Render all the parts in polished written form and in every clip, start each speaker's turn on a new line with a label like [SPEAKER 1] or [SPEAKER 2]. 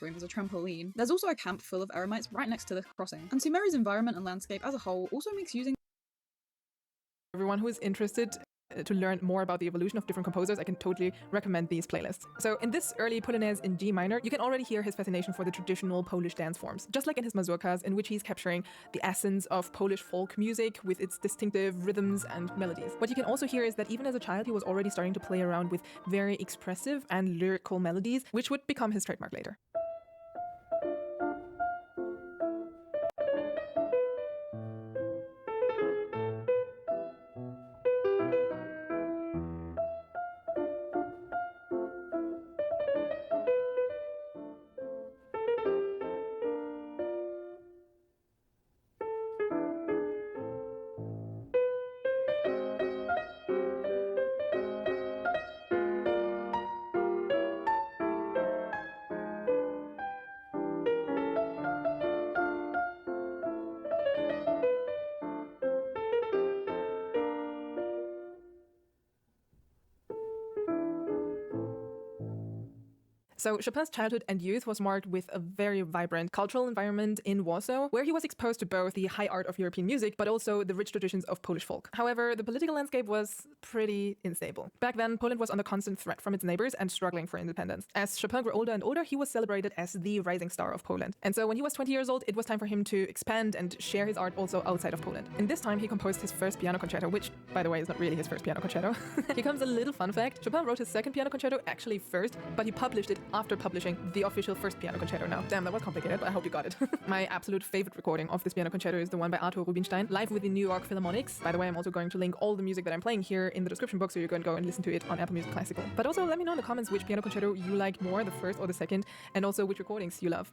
[SPEAKER 1] room as a trampoline. There's also a camp full of eremites right next to the crossing. And Sumeri's environment and landscape as a whole also makes using
[SPEAKER 2] everyone who is interested to learn more about the evolution of different composers, I can totally recommend these playlists. So in this early Polonaise in G minor, you can already hear his fascination for the traditional Polish dance forms, just like in his mazurkas, in which he's capturing the essence of Polish folk music with its distinctive rhythms and melodies. What you can also hear is that even as a child, he was already starting to play around with very expressive and lyrical melodies, which would become his trademark later. So Chopin's childhood and youth was marked with a very vibrant cultural environment in Warsaw, where he was exposed to both the high art of European music, but also the rich traditions of Polish folk. However, the political landscape was pretty unstable. Back then, Poland was under constant threat from its neighbors and struggling for independence. As Chopin grew older and older, he was celebrated as the rising star of Poland. And so when he was 20 years old, it was time for him to expand and share his art also outside of Poland. And this time he composed his first piano concerto, which, by the way, is not really his first piano concerto. Here comes a little fun fact. Chopin wrote his second piano concerto actually first, but he published it after publishing the official first piano concerto now. Damn, that was complicated, but I hope you got it. My absolute favorite recording of this piano concerto is the one by Arthur Rubinstein, live with the New York Philharmonics. By the way, I'm also going to link all the music that I'm playing here in the description box, so you can go and listen to it on Apple Music Classical. But also let me know in the comments which piano concerto you like more, the first or the second, and also which recordings you love.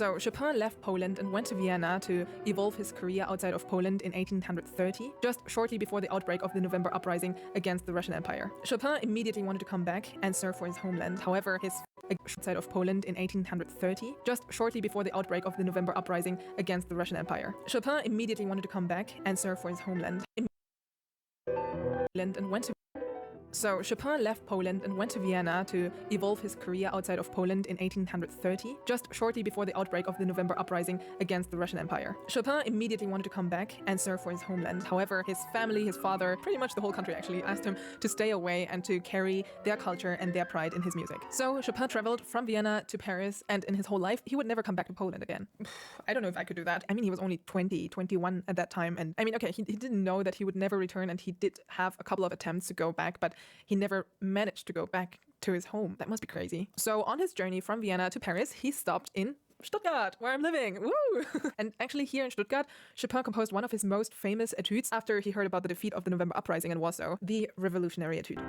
[SPEAKER 2] So Chopin left Poland and went to Vienna to evolve his career outside of Poland in 1830, just shortly before the outbreak of the November uprising against the Russian Empire. Chopin immediately wanted to come back and serve for his homeland. However, his outside of Poland in 1830, just shortly before the outbreak of the November uprising against the Russian Empire. Chopin immediately wanted to come back and serve for his homeland. And went to So Chopin left Poland and went to Vienna to evolve his career outside of Poland in 1830, just shortly before the outbreak of the November uprising against the Russian Empire. Chopin immediately wanted to come back and serve for his homeland. However, his family, his father, pretty much the whole country actually, asked him to stay away and to carry their culture and their pride in his music. So Chopin traveled from Vienna to Paris, and in his whole life, he would never come back to Poland again. I don't know if I could do that. I mean, he was only 20, 21 at that time. And I mean, okay, he didn't know that he would never return, and he did have a couple of attempts to go back, but he never managed to go back to his home. That must be crazy. So on his journey from Vienna to Paris, he stopped in Stuttgart, where I'm living. Woo! And actually here in Stuttgart, Chopin composed one of his most famous etudes after he heard about the defeat of the November uprising in Warsaw, the Revolutionary Etude.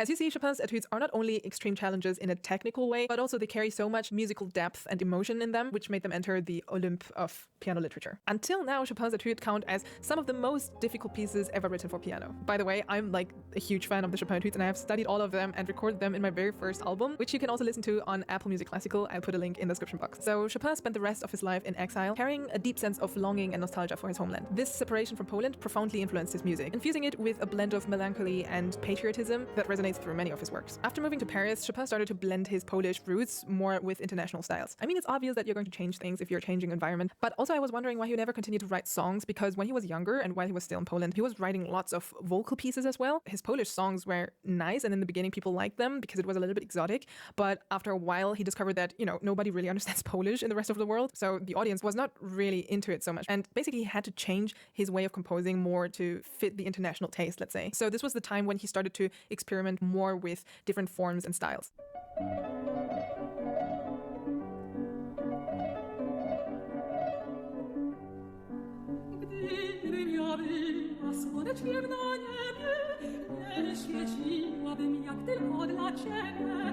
[SPEAKER 2] As you see, Chopin's etudes are not only extreme challenges in a technical way, but also they carry so much musical depth and emotion in them, which made them enter the Olymp of piano literature. Until now, Chopin's etudes count as some of the most difficult pieces ever written for piano. By the way, I'm like a huge fan of the Chopin etudes, and I have studied all of them and recorded them in my very first album, which you can also listen to on Apple Music Classical. I'll put a link in the description box. So Chopin spent the rest of his life in exile, carrying a deep sense of longing and nostalgia for his homeland. This separation from Poland profoundly influenced his music, infusing it with a blend of melancholy and patriotism that resonates through many of his works. After moving to Paris, Chopin started to blend his Polish roots more with international styles. I mean, it's obvious that you're going to change things if you're changing environment, but also I was wondering why he never continued to write songs, because when he was younger and while he was still in Poland, he was writing lots of vocal pieces as well. His Polish songs were nice, and in the beginning people liked them because it was a little bit exotic, but after a while he discovered that, nobody really understands Polish in the rest of the world, so the audience was not really into it so much, and basically he had to change his way of composing more to fit the international taste, let's say. So this was the time when he started to experiment more with different forms and styles.
[SPEAKER 3] Świeciłabym jak tylko dla ciebie.